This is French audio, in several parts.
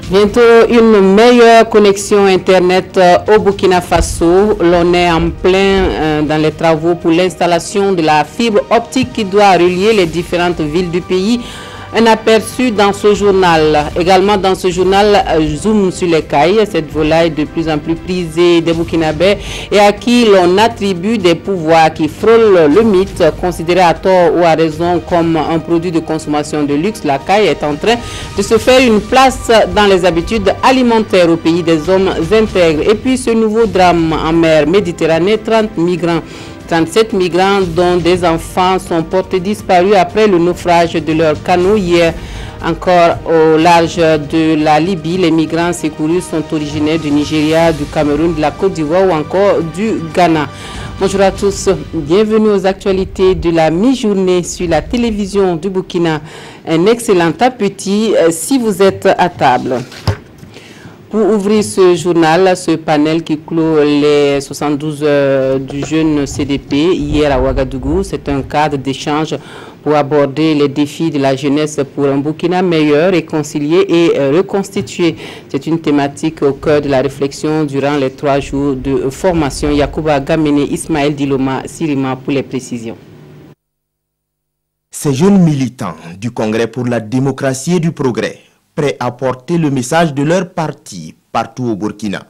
Bientôt une meilleure connexion Internet au Burkina Faso. L'on est en plein dans les travaux pour l'installation de la fibre optique qui doit relier les différentes villes du pays. Un aperçu dans ce journal. Également dans ce journal, zoom sur les cailles, cette volaille de plus en plus prisée des Burkinabés et à qui l'on attribue des pouvoirs qui frôlent le mythe. Considéré à tort ou à raison comme un produit de consommation de luxe, la caille est en train de se faire une place dans les habitudes alimentaires au pays des hommes intègres. Et puis ce nouveau drame en mer Méditerranée, 37 migrants dont des enfants sont portés disparus après le naufrage de leur canot hier. Encore au large de la Libye, les migrants secourus sont originaires du Nigeria, du Cameroun, de la Côte d'Ivoire ou encore du Ghana. Bonjour à tous, bienvenue aux actualités de la mi-journée sur la télévision du Burkina. Un excellent appétit si vous êtes à table. Pour ouvrir ce journal, ce panel qui clôt les 72 heures du jeune CDP hier à Ouagadougou, c'est un cadre d'échange pour aborder les défis de la jeunesse pour un Burkina meilleur, réconcilié et reconstitué. C'est une thématique au cœur de la réflexion durant les 3 jours de formation. Yacouba Gamene, Ismaël Diloma, Sirima pour les précisions. Ces jeunes militants du Congrès pour la démocratie et du progrès, prêts à porter le message de leur parti partout au Burkina.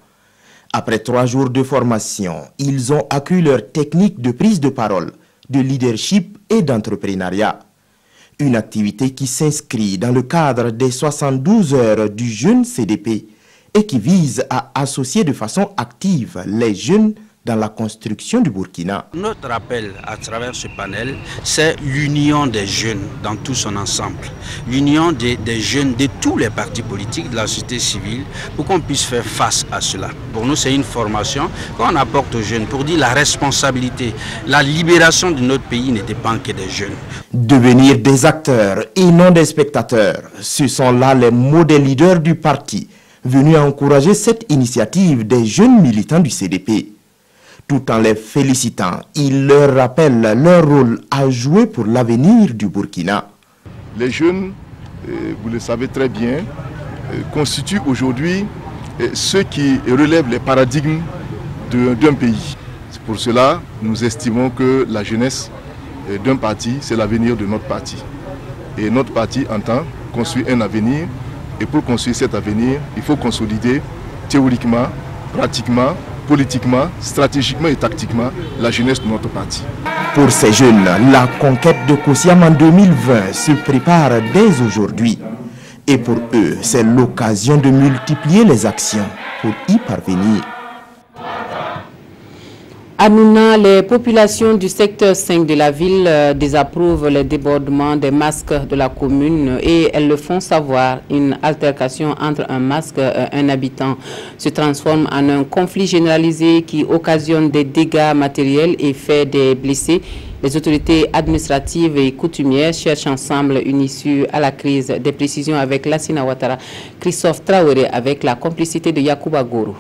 Après 3 jours de formation, ils ont accru leur technique de prise de parole, de leadership et d'entrepreneuriat. Une activité qui s'inscrit dans le cadre des 72 heures du jeune CDP et qui vise à associer de façon active les jeunes dans la construction du Burkina. Notre appel à travers ce panel, c'est l'union des jeunes dans tout son ensemble. L'union des jeunes de tous les partis politiques, de la société civile, pour qu'on puisse faire face à cela. Pour nous, c'est une formation qu'on apporte aux jeunes pour dire la responsabilité. La libération de notre pays ne dépend que des jeunes. Devenir des acteurs et non des spectateurs, ce sont là les mots des leaders du parti, venus encourager cette initiative des jeunes militants du CDP. Tout en les félicitant, il leur rappelle leur rôle à jouer pour l'avenir du Burkina. Les jeunes, vous le savez très bien, constituent aujourd'hui ceux qui relèvent les paradigmes d'un pays. C'est pour cela que nous estimons que la jeunesse d'un parti, c'est l'avenir de notre parti. Et notre parti entend construire un avenir. Et pour construire cet avenir, il faut consolider théoriquement, pratiquement, politiquement, stratégiquement et tactiquement la jeunesse de notre parti. Pour ces jeunes, la conquête de Kosiam en 2020 se prépare dès aujourd'hui. Et pour eux, c'est l'occasion de multiplier les actions pour y parvenir. À Nouna, les populations du secteur 5 de la ville désapprouvent les débordements des masques de la commune et elles le font savoir. Une altercation entre un masque et un habitant se transforme en un conflit généralisé qui occasionne des dégâts matériels et fait des blessés. Les autorités administratives et coutumières cherchent ensemble une issue à la crise. Des précisions avec Lassina Ouattara, Christophe Traoré avec la complicité de Yacouba Goro.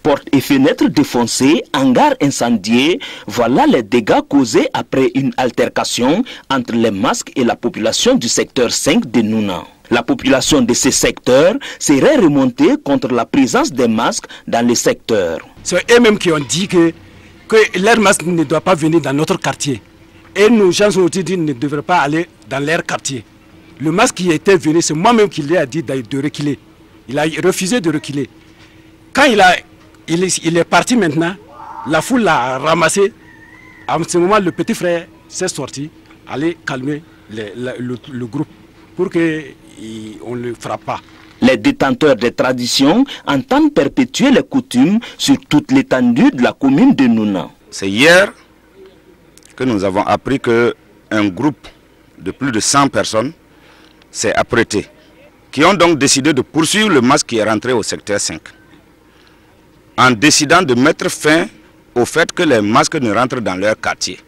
Portes et fenêtres défoncées, hangars incendiés, voilà les dégâts causés après une altercation entre les masques et la population du secteur 5 de Nouna. La population de ces secteurs serait remontée contre la présence des masques dans les secteurs. C'est eux-mêmes qui ont dit que leur masque ne doit pas venir dans notre quartier. Et nos gens ont dit qu'ils ne devraient pas aller dans leur quartier. Le masque qui était venu, c'est moi-même qui lui ai dit de reculer. Il a refusé de reculer. Quand il est parti maintenant, la foule l'a ramassé. À ce moment, le petit frère s'est sorti, aller calmer le groupe pour qu'on ne le frappe pas. Les détenteurs des traditions entendent perpétuer les coutumes sur toute l'étendue de la commune de Nouna. C'est hier que nous avons appris qu'un groupe de plus de 100 personnes s'est apprêté, qui ont donc décidé de poursuivre le masque qui est rentré au secteur 5. En décidant de mettre fin au fait que les masques ne rentrent dans leur quartier.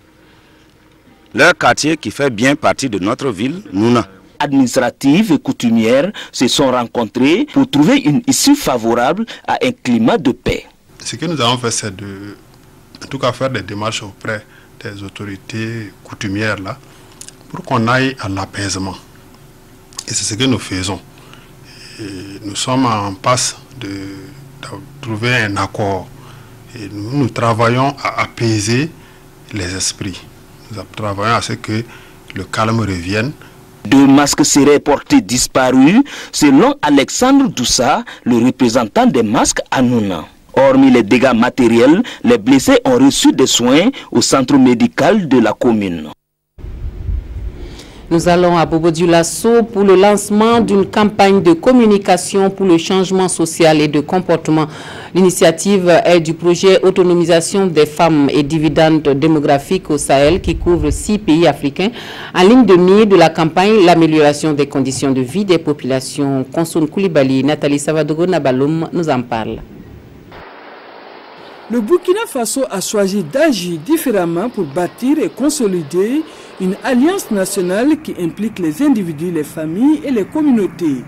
Leur quartier qui fait bien partie de notre ville, Nouna. Administratives et coutumières se sont rencontrées pour trouver une issue favorable à un climat de paix. Ce que nous avons fait, c'est en tout cas faire des démarches auprès des autorités coutumières là, pour qu'on aille à l'apaisement. Et c'est ce que nous faisons. Et nous sommes en passe de trouver un accord. Et nous travaillons à apaiser les esprits. Nous travaillons à ce que le calme revienne. 2 masques seraient portés disparus, selon Alexandre Doussa, le représentant des masques à Nouna. Hormis les dégâts matériels, les blessés ont reçu des soins au centre médical de la commune. Nous allons à Bobo-Dioulasso pour le lancement d'une campagne de communication pour le changement social et de comportement. L'initiative est du projet Autonomisation des femmes et dividendes démographiques au Sahel qui couvre 6 pays africains. En ligne de mire de la campagne, l'amélioration des conditions de vie des populations. Konsoun Koulibaly, Nathalie Savadogo Nabaloum nous en parle. Le Burkina Faso a choisi d'agir différemment pour bâtir et consolider une alliance nationale qui implique les individus, les familles et les communautés.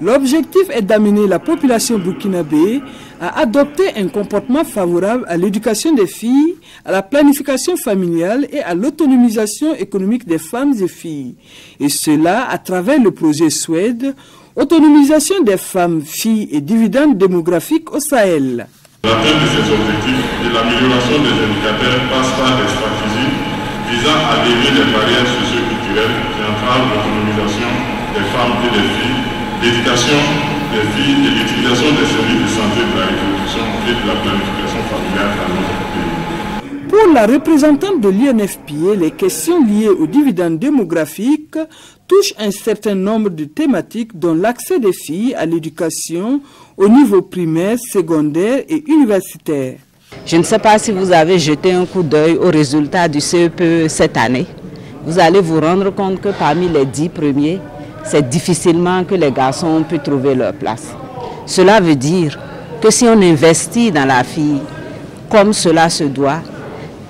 L'objectif est d'amener la population burkinabé à adopter un comportement favorable à l'éducation des filles, à la planification familiale et à l'autonomisation économique des femmes et filles. Et cela à travers le projet Suède, Autonomisation des femmes, filles et dividendes démographiques au Sahel. L'atteinte de ces objectifs et l'amélioration des indicateurs passe par des stratégies visant à lever les barrières socio-culturelles qui entravent l'autonomisation des femmes et des filles, l'éducation des filles et l'utilisation des services de santé, de la reproduction et de la planification familiale dans notre pays. Pour la représentante de l'UNFPA, les questions liées aux dividendes démographiques touchent un certain nombre de thématiques dont l'accès des filles à l'éducation au niveau primaire, secondaire et universitaire. Je ne sais pas si vous avez jeté un coup d'œil aux résultats du CEPE cette année. Vous allez vous rendre compte que parmi les 10 premiers, c'est difficilement que les garçons puissent trouver leur place. Cela veut dire que si on investit dans la fille comme cela se doit,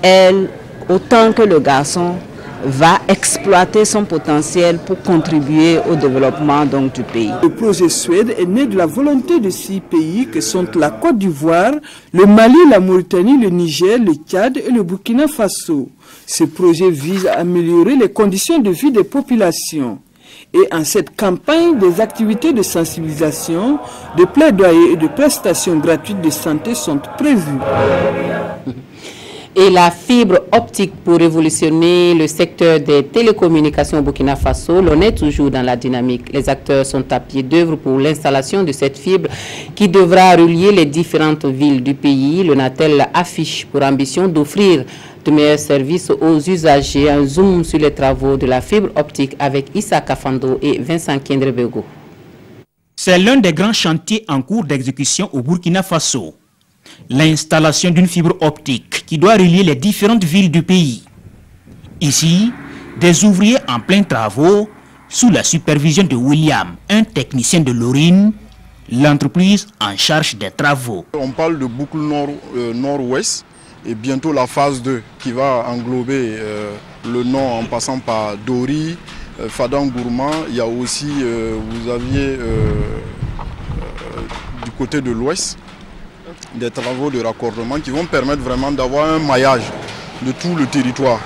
elle, autant que le garçon, va exploiter son potentiel pour contribuer au développement donc, du pays. Le projet Suède est né de la volonté de 6 pays que sont la Côte d'Ivoire, le Mali, la Mauritanie, le Niger, le Tchad et le Burkina Faso. Ce projet vise à améliorer les conditions de vie des populations. Et en cette campagne, des activités de sensibilisation, de plaidoyer et de prestations gratuites de santé sont prévues. Et la fibre optique pour révolutionner le secteur des télécommunications au Burkina Faso, l'on est toujours dans la dynamique. Les acteurs sont à pied d'œuvre pour l'installation de cette fibre qui devra relier les différentes villes du pays. Le Natel affiche pour ambition d'offrir de meilleurs services aux usagers. Un zoom sur les travaux de la fibre optique avec Issa Kafando et Vincent Kendrebego. C'est l'un des grands chantiers en cours d'exécution au Burkina Faso. L'installation d'une fibre optique qui doit relier les différentes villes du pays. Ici, des ouvriers en plein travaux sous la supervision de William, un technicien de l'Orine, l'entreprise en charge des travaux. On parle de boucle nord-ouest et bientôt la phase 2 qui va englober le nord en passant par Dori, Fadangourma. Il y a aussi, vous aviez du côté de l'ouest, des travaux de raccordement qui vont permettre vraiment d'avoir un maillage de tout le territoire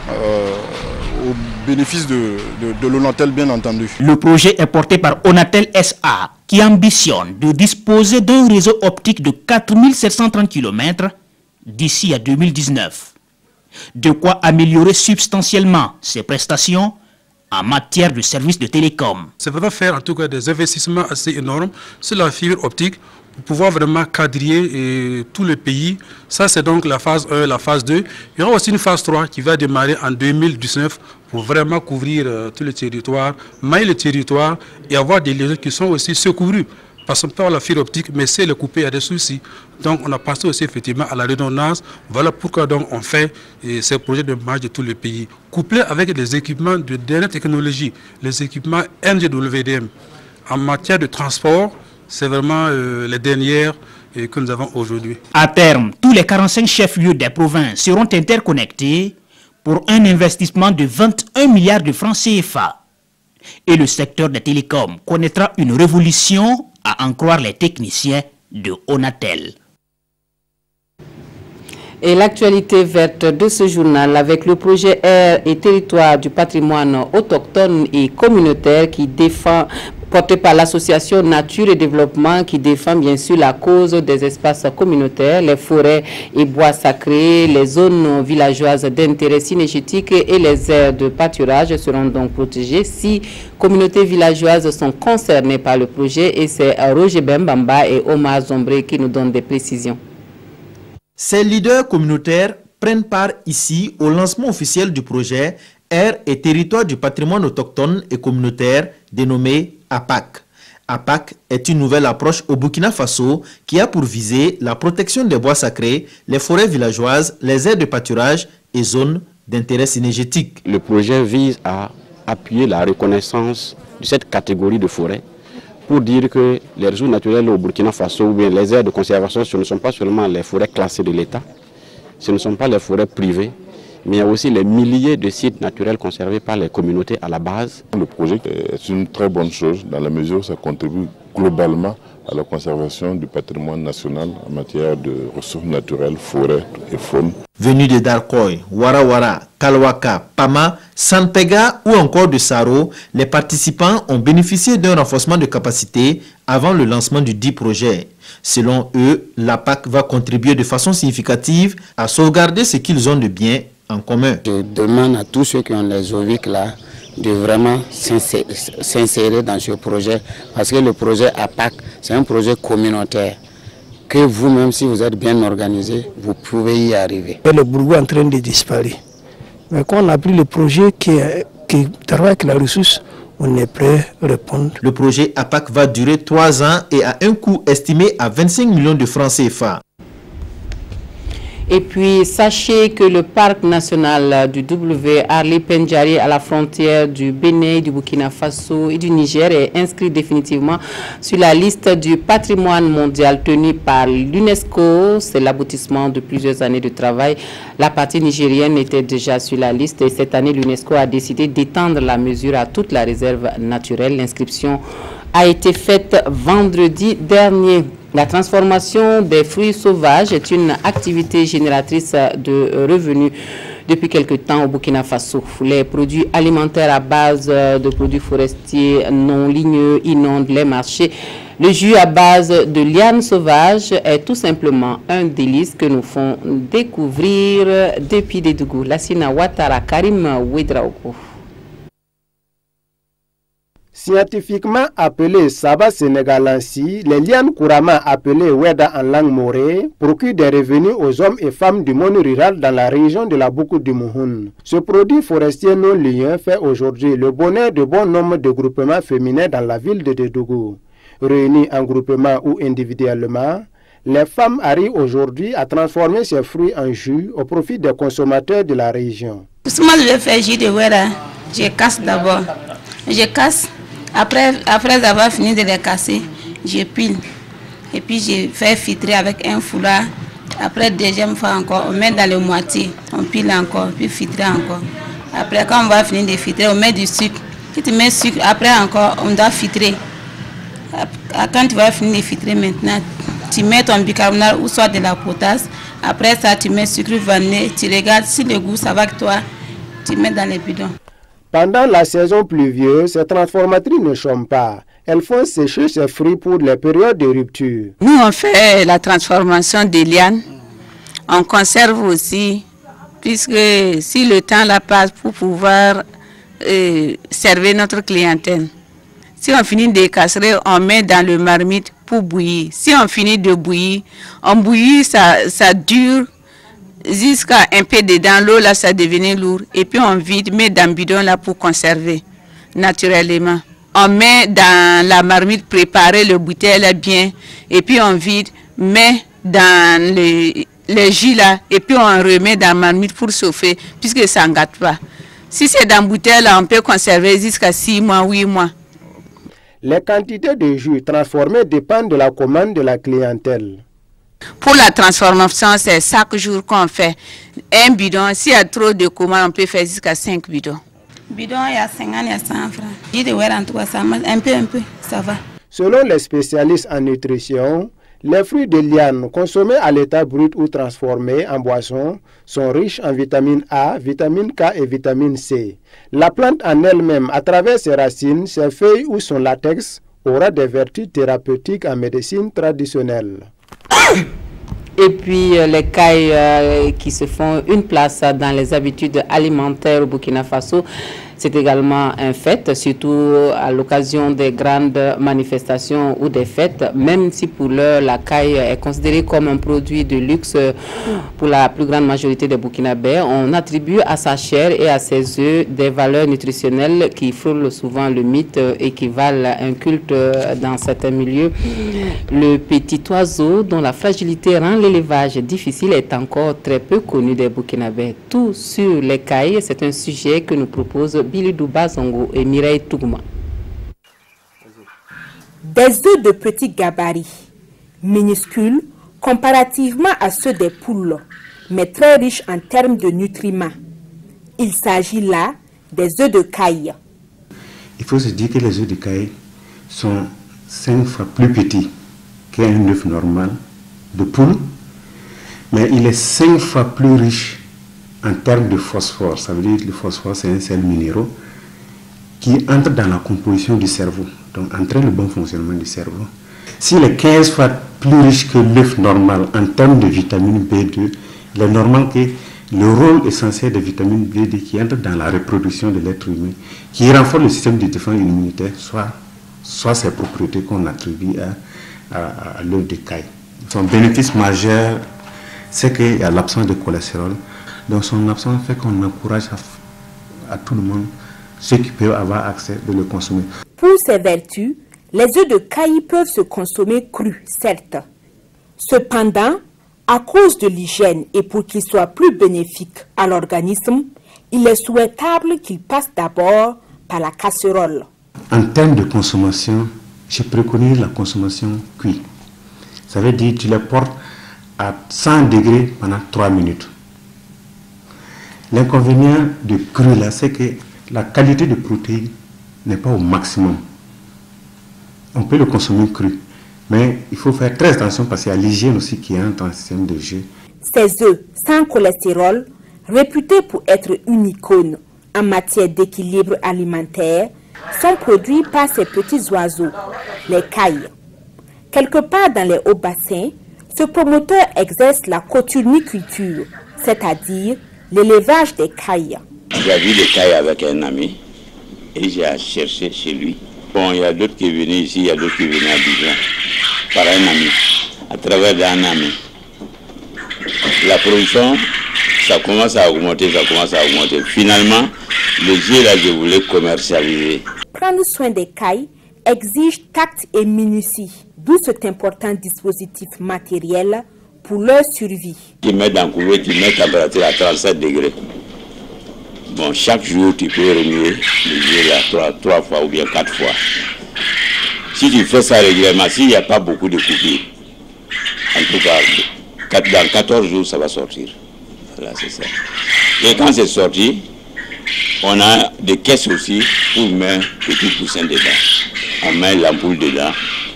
au bénéfice de l'Onatel bien entendu. Le projet est porté par Onatel SA qui ambitionne de disposer d'un réseau optique de 4730 km d'ici à 2019. De quoi améliorer substantiellement ses prestations en matière de services de télécom. C'est vraiment faire en tout cas des investissements assez énormes sur la fibre optique pour pouvoir vraiment quadriller tout le pays. Ça, c'est donc la phase 1, la phase 2. Il y aura aussi une phase 3 qui va démarrer en 2019 pour vraiment couvrir tout le territoire, mailler le territoire et avoir des liaisons qui sont aussi secourues. Parce qu'on peut avoir la fibre optique, mais si elle est coupée, il y a des soucis. Donc, on a passé aussi effectivement à la redondance. Voilà pourquoi donc on fait ces projets de marge de tout le pays, couplés avec des équipements de dernière technologie, les équipements NGWDM. En matière de transport, c'est vraiment les dernières que nous avons aujourd'hui. À terme, tous les 45 chefs-lieux des provinces seront interconnectés pour un investissement de 21 milliards de francs CFA. Et le secteur des télécoms connaîtra une révolution, à en croire les techniciens de Onatel. Et l'actualité verte de ce journal avec le projet Air et territoire du patrimoine autochtone et communautaire qui défend, porté par l'association Nature et Développement qui défend bien sûr la cause des espaces communautaires, les forêts et bois sacrés, les zones villageoises d'intérêt synergétique et les aires de pâturage seront donc protégées. 6 communautés villageoises sont concernées par le projet et c'est Roger Bembamba et Omar Zombré qui nous donnent des précisions. Ces leaders communautaires prennent part ici au lancement officiel du projet Air et territoire du patrimoine autochtone et communautaire dénommé APAC. APAC est une nouvelle approche au Burkina Faso qui a pour viser la protection des bois sacrés, les forêts villageoises, les aires de pâturage et zones d'intérêt synergétique. Le projet vise à appuyer la reconnaissance de cette catégorie de forêts pour dire que les ressources naturelles au Burkina Faso ou bien les aires de conservation, ce ne sont pas seulement les forêts classées de l'État, ce ne sont pas les forêts privées, mais il y a aussi les milliers de sites naturels conservés par les communautés à la base. Le projet est une très bonne chose dans la mesure où ça contribue globalement à la conservation du patrimoine national en matière de ressources naturelles, forêts et faune. Venus de Darkoy, Warawara, Kalwaka, Pama, Sanpega ou encore de Saro, les participants ont bénéficié d'un renforcement de capacité avant le lancement du dit projet. Selon eux, l'APAC va contribuer de façon significative à sauvegarder ce qu'ils ont de bien en commun. Je demande à tous ceux qui ont les oviques là de vraiment s'insérer dans ce projet parce que le projet APAC, c'est un projet communautaire que vous-même, si vous êtes bien organisé, vous pouvez y arriver. Le bourgeois est en train de disparaître. Mais quand on a pris le projet qui travaille avec la ressource, on est prêt à répondre. Le projet APAC va durer 3 ans et a un coût estimé à 25 millions de francs CFA. Et puis, sachez que le parc national du W Arli Pendjari à la frontière du Bénin, du Burkina Faso et du Niger est inscrit définitivement sur la liste du patrimoine mondial tenu par l'UNESCO. C'est l'aboutissement de plusieurs années de travail. La partie nigérienne était déjà sur la liste et cette année, l'UNESCO a décidé d'étendre la mesure à toute la réserve naturelle. L'inscription a été faite vendredi dernier. La transformation des fruits sauvages est une activité génératrice de revenus depuis quelque temps au Burkina Faso. Les produits alimentaires à base de produits forestiers non ligneux inondent les marchés. Le jus à base de lianes sauvages est tout simplement un délice que nous font découvrir depuis Dédougou. Lassina Ouattara, Karim Ouedraogo. Scientifiquement appelé Saba sénégalensis, les lianes couramment appelées Weda en langue morée procurent des revenus aux hommes et femmes du monde rural dans la région de la Boukou du Mouhoun. Ce produit forestier non ligneux fait aujourd'hui le bonheur de bon nombre de groupements féminins dans la ville de Dédougou. Réunis en groupement ou individuellement, les femmes arrivent aujourd'hui à transformer ces fruits en jus au profit des consommateurs de la région. Moi, je fais jus de Weda. Je casse d'abord. Je casse. Après avoir fini de les casser, je pile. Et puis je fais filtrer avec un foulard. Après, deuxième fois encore, on met dans le moitié. On pile encore, puis filtrer encore. Après, quand on va finir de filtrer, on met du sucre. Si tu mets sucre, après encore, on doit filtrer. Quand tu vas finir de filtrer maintenant, tu mets ton bicarbonate ou soit de la potasse. Après ça, tu mets sucre vanillé. Tu regardes si le goût ça va avec toi. Tu mets dans les bidons. Pendant la saison pluvieuse, ces transformatrices ne chôment pas. Elles font sécher ces fruits pour les périodes de rupture. Nous, on fait la transformation des lianes. On conserve aussi, puisque si le temps la passe pour pouvoir servir notre clientèle. Si on finit de casser, on met dans le marmite pour bouillir. Si on finit de bouillir, on bouillit, ça dure. Jusqu'à un peu dedans, l'eau là ça devenait lourd et puis on vide, met dans le bidon là pour conserver naturellement. On met dans la marmite préparée, le bouteille là bien et puis on vide, met dans le jus là et puis on remet dans la marmite pour chauffer puisque ça ne gâte pas. Si c'est dans la bouteille là, on peut conserver jusqu'à 6 mois, 8 mois. Les quantités de jus transformés dépendent de la commande de la clientèle. Pour la transformation, c'est chaque jour qu'on fait un bidon. S'il y a trop de commandes, on peut faire jusqu'à 5 bidons. Bidon, il y a 50, il y a 100 francs. Je dis, en tout cas, ça marche un peu, ça va. Selon les spécialistes en nutrition, Les fruits de liane consommés à l'état brut ou transformés en boisson sont riches en vitamine A, vitamine K et vitamine C. La plante en elle-même, à travers ses racines, ses feuilles ou son latex, aura des vertus thérapeutiques en médecine traditionnelle. Et puis les cailles qui se font une place dans les habitudes alimentaires au Burkina Faso, c'est également un fait, surtout à l'occasion des grandes manifestations ou des fêtes, même si pour l'heure la caille est considérée comme un produit de luxe pour la plus grande majorité des Burkinabés. On attribue à sa chair et à ses œufs des valeurs nutritionnelles qui frôlent souvent le mythe et qui valent un culte dans certains milieux. Le petit oiseau dont la fragilité rend l'élevage difficile est encore très peu connu des Burkinabés. Tout sur les cailles, c'est un sujet que nous propose Billy Douba Zongo et Mireille Tougouma. Des œufs de petit gabarit, minuscules comparativement à ceux des poules, mais très riches en termes de nutriments. Il s'agit là des œufs de caille. Il faut se dire que les œufs de caille sont 5 fois plus petits qu'un œuf normal de poule, mais il est 5 fois plus riche en termes de phosphore. Ça veut dire que le phosphore, c'est un sel minéraux qui entre dans la composition du cerveau, donc entraîne le bon fonctionnement du cerveau. S'il est 15 fois plus riche que l'œuf normal en termes de vitamine B2, il est normal que le rôle essentiel de vitamine B2 qui entre dans la reproduction de l'être humain, qui renforce le système de défense immunitaire, soit ces propriétés qu'on attribue à l'œuf de caille. Son bénéfice majeur, c'est qu'il y a l'absence de cholestérol. Donc son absence fait qu'on encourage à tout le monde, ceux qui peuvent avoir accès, de le consommer. Pour ses vertus, les œufs de caille peuvent se consommer crus, certes. Cependant, à cause de l'hygiène et pour qu'ils soient plus bénéfiques à l'organisme, il est souhaitable qu'ils passent d'abord par la casserole. En termes de consommation, je préconise la consommation cuite. Ça veut dire que tu les portes à 100 degrés pendant 3 minutes. L'inconvénient de cru là, c'est que la qualité de protéines n'est pas au maximum. On peut le consommer cru, mais il faut faire très attention parce qu'il y a l'hygiène aussi qui entre dans le système de jeu. Ces œufs sans cholestérol, réputés pour être une icône en matière d'équilibre alimentaire, sont produits par ces petits oiseaux, les cailles. Quelque part dans les hauts bassins, ce promoteur exerce la coturniculture, c'est-à-dire l'élevage des cailles. J'ai vu des cailles avec un ami et j'ai cherché chez lui. Bon, il y a d'autres qui venaient ici, il y a d'autres qui venaient à Abidjan par un ami, à travers un ami. La production, ça commence à augmenter, Finalement, le jeu là, je voulais commercialiser. Prendre soin des cailles exige tact et minutie, d'où cet important dispositif matériel pour leur survie. Ils mettent dans le couvert, ils mettent la température à 37 degrés. Bon, chaque jour, tu peux remuer le jeu là 3 fois ou bien 4 fois. Si tu fais ça régulièrement, s'il n'y a pas beaucoup de coupures, en tout cas, dans 14 jours, ça va sortir. Voilà, c'est ça. Et quand c'est sorti, on a des caisses aussi pour mettre petits poussins dedans. On met l'ampoule dedans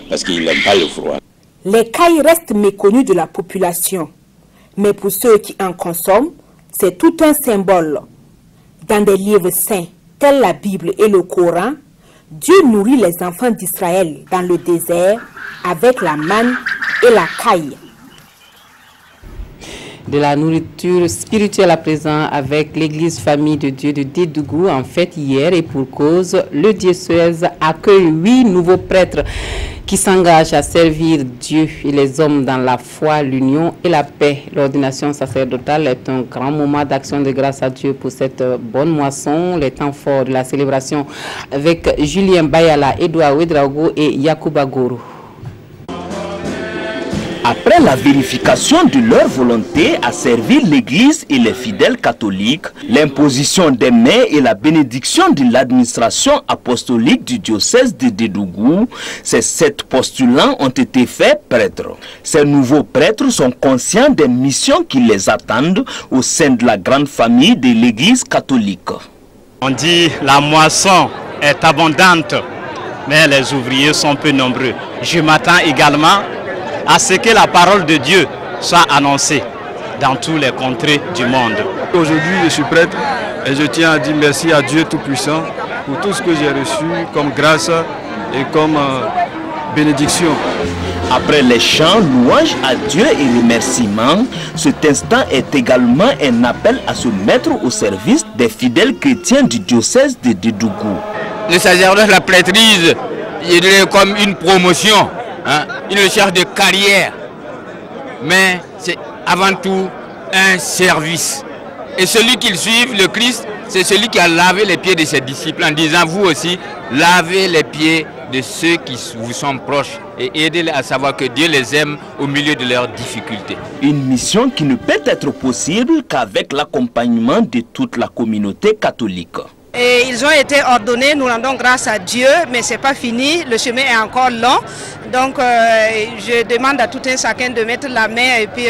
parce qu'il n'aime pas le froid. Les cailles restent méconnues de la population, mais pour ceux qui en consomment, c'est tout un symbole. Dans des livres saints, tels la Bible et le Coran, Dieu nourrit les enfants d'Israël dans le désert avec la manne et la caille. De la nourriture spirituelle à présent avec l'église Famille de Dieu de Dédougou en fête hier et pour cause, le diocèse accueille 8 nouveaux prêtres qui s'engagent à servir Dieu et les hommes dans la foi, l'union et la paix. L'ordination sacerdotale est un grand moment d'action de grâce à Dieu pour cette bonne moisson. Les temps forts de la célébration avec Julien Bayala, Edouard Ouedraogo et Yacouba Goro. Après la vérification de leur volonté à servir l'Église et les fidèles catholiques, l'imposition des mains et la bénédiction de l'administration apostolique du diocèse de Dédougou, ces 7 postulants ont été faits prêtres. Ces nouveaux prêtres sont conscients des missions qui les attendent au sein de la grande famille de l'Église catholique. On dit la moisson est abondante, mais les ouvriers sont peu nombreux. Je m'attends également à ce que la parole de Dieu soit annoncée dans tous les contrées du monde. Aujourd'hui, je suis prêtre et je tiens à dire merci à Dieu Tout-Puissant pour tout ce que j'ai reçu comme grâce et comme bénédiction. Après les chants, louanges à Dieu et remerciements, cet instant est également un appel à se mettre au service des fidèles chrétiens du diocèse de Dédougou. Le sacerdoce, la prêtrise, il est comme une promotion, une recherche de carrière, mais c'est avant tout un service. Et celui qui suit le Christ, c'est celui qui a lavé les pieds de ses disciples en disant, vous aussi, lavez les pieds de ceux qui vous sont proches et aidez-les à savoir que Dieu les aime au milieu de leurs difficultés. Une mission qui ne peut être possible qu'avec l'accompagnement de toute la communauté catholique. Et ils ont été ordonnés, nous rendons grâce à Dieu, mais ce n'est pas fini, le chemin est encore long. Donc je demande à tout un chacun de mettre la main et puis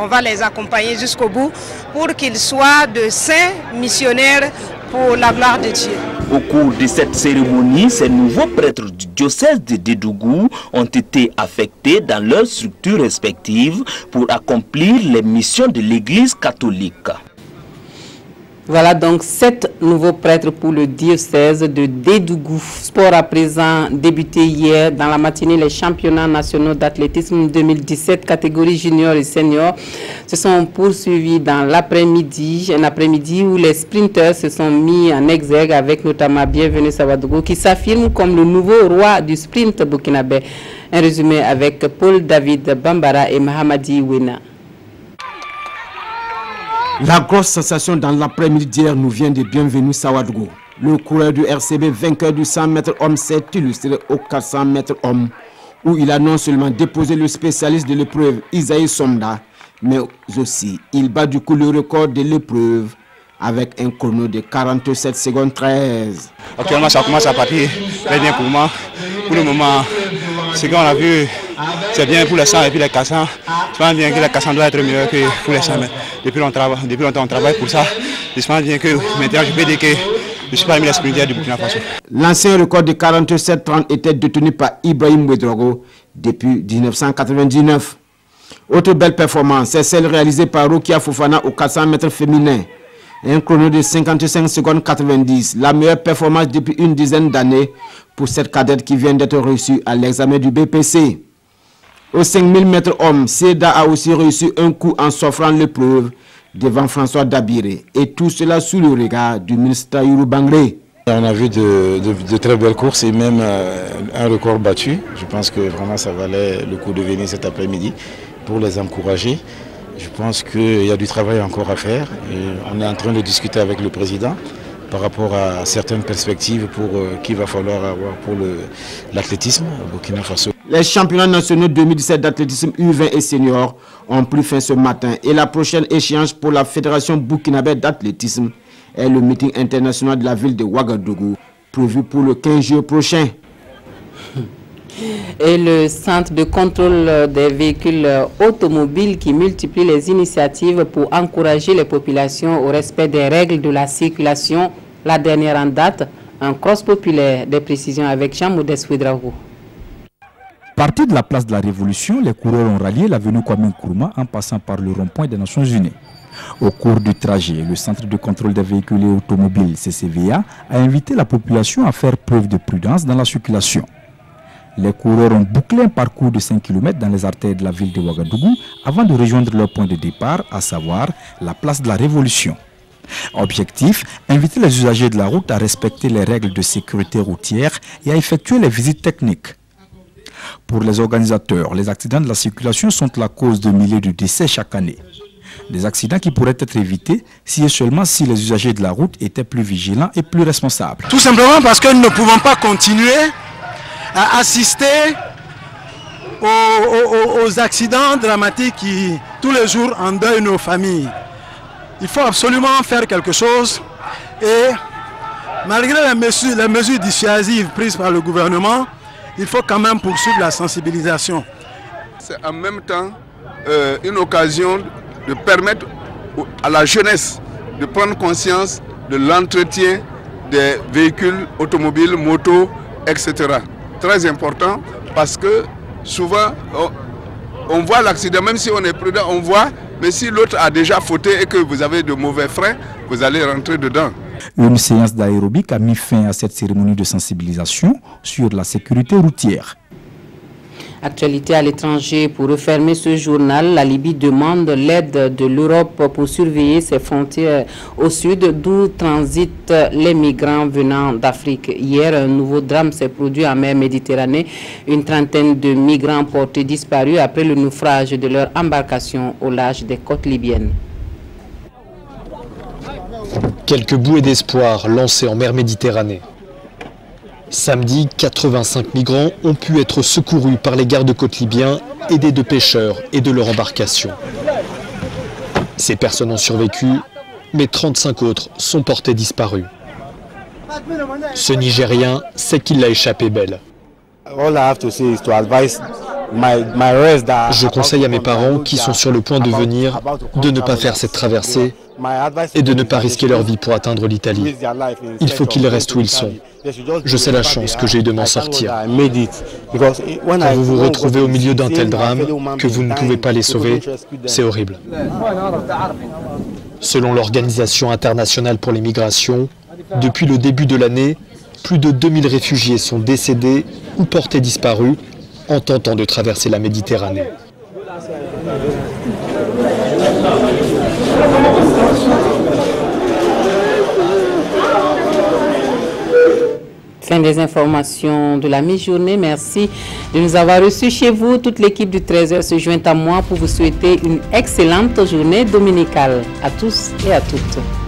on va les accompagner jusqu'au bout pour qu'ils soient de saints missionnaires pour la gloire de Dieu. Au cours de cette cérémonie, ces nouveaux prêtres du diocèse de Dédougou ont été affectés dans leurs structures respectives pour accomplir les missions de l'Église catholique. Voilà donc 7 nouveaux prêtres pour le diocèse de Dédougou. Sport à présent débuté hier dans la matinée. Les championnats nationaux d'athlétisme 2017, catégorie junior et senior, se sont poursuivis dans l'après-midi. Un après-midi où les sprinteurs se sont mis en exergue avec notamment Bienvenue Sawadougou qui s'affirme comme le nouveau roi du sprint burkinabé. Un résumé avec Paul David Bambara et Mahamadi Wena. La grosse sensation dans l'après-midi d'hier nous vient de Bienvenue Sawadougou. Le coureur du RCB, vainqueur du 100 mètres hommes, s'est illustré au 400 mètres hommes, où il a non seulement déposé le spécialiste de l'épreuve Isaïe Somda, mais aussi il bat du coup le record de l'épreuve avec un chrono de 47 secondes 13. Actuellement, ça commence à partir très bien pour moi. Pour le moment, ce qu'on a vu, c'est bien pour les 100 et puis les 400. Je pense bien que les 400 doivent être mieux que pour les 100 mètres. Depuis longtemps, on travaille pour ça. Je pense bien que maintenant, je peux dire que je ne suis pas parmi les sprinteurs du Burkina Faso. L'ancien record de 47-30 était détenu par Ibrahim Ouedraogo depuis 1999. Autre belle performance, c'est celle réalisée par Rokia Fofana au 400 mètres féminin. Un chrono de 55 secondes 90, la meilleure performance depuis une dizaine d'années pour cette cadette qui vient d'être reçue à l'examen du BPC. Au 5000 mètres hommes, Seda a aussi reçu un coup en s'offrant l'épreuve devant François Dabiré. Et tout cela sous le regard du ministre Taïrou Bangré. On a vu de très belles courses et même un record battu. Je pense que vraiment ça valait le coup de venir cet après-midi pour les encourager. Je pense qu'il y a du travail encore à faire et on est en train de discuter avec le président par rapport à certaines perspectives pour qu'il va falloir avoir pour l'athlétisme au Burkina Faso. Les championnats nationaux 2017 d'athlétisme U20 et senior ont pris fin ce matin et la prochaine échéance pour la Fédération burkinabé d'athlétisme est le meeting international de la ville de Ouagadougou prévu pour le 15 juillet prochain. Et le centre de contrôle des véhicules automobiles qui multiplie les initiatives pour encourager les populations au respect des règles de la circulation. La dernière en date, un cross populaire. Des précisions avec Jean-Modeste Ouedraogo. Partis de la place de la Révolution, les coureurs ont rallié l'avenue Kwame Nkrumah en passant par le rond-point des Nations Unies. Au cours du trajet, le centre de contrôle des véhicules automobiles CCVA a invité la population à faire preuve de prudence dans la circulation. Les coureurs ont bouclé un parcours de 5 km dans les artères de la ville de Ouagadougou avant de rejoindre leur point de départ, à savoir la place de la Révolution. Objectif, inviter les usagers de la route à respecter les règles de sécurité routière et à effectuer les visites techniques. Pour les organisateurs, les accidents de la circulation sont la cause de milliers de décès chaque année. Des accidents qui pourraient être évités si et seulement si les usagers de la route étaient plus vigilants et plus responsables. Tout simplement parce que nous ne pouvons pas continuer à assister aux accidents dramatiques qui, tous les jours, endeuillent nos familles. Il faut absolument faire quelque chose et, malgré les mesures dissuasives prises par le gouvernement, il faut quand même poursuivre la sensibilisation. C'est en même temps une occasion de permettre à la jeunesse de prendre conscience de l'entretien des véhicules automobiles, motos, etc. Très important parce que souvent on voit l'accident, même si on est prudent, on voit, mais si l'autre a déjà fauté et que vous avez de mauvais freins, vous allez rentrer dedans. Une séance d'aérobic a mis fin à cette cérémonie de sensibilisation sur la sécurité routière. Actualité à l'étranger. Pour refermer ce journal, la Libye demande l'aide de l'Europe pour surveiller ses frontières au sud, d'où transitent les migrants venant d'Afrique. Hier, un nouveau drame s'est produit en mer Méditerranée. Une trentaine de migrants portés disparus après le naufrage de leur embarcation au large des côtes libyennes. Quelques bouées d'espoir lancées en mer Méditerranée. Samedi, 85 migrants ont pu être secourus par les gardes-côtes libyens, aidés de pêcheurs et de leur embarcation. Ces personnes ont survécu, mais 35 autres sont portés disparus. Ce Nigérien sait qu'il l'a échappé belle. Je conseille à mes parents qui sont sur le point de venir de ne pas faire cette traversée et de ne pas risquer leur vie pour atteindre l'Italie. Il faut qu'ils restent où ils sont. Je sais la chance que j'ai de m'en sortir. Quand vous vous retrouvez au milieu d'un tel drame, que vous ne pouvez pas les sauver, c'est horrible. Selon l'Organisation internationale pour les migrations, depuis le début de l'année, plus de 2000 réfugiés sont décédés ou portés disparus en tentant de traverser la Méditerranée. Fin des informations de la mi-journée. Merci de nous avoir reçus chez vous. Toute l'équipe du 13h se joint à moi pour vous souhaiter une excellente journée dominicale. À tous et à toutes.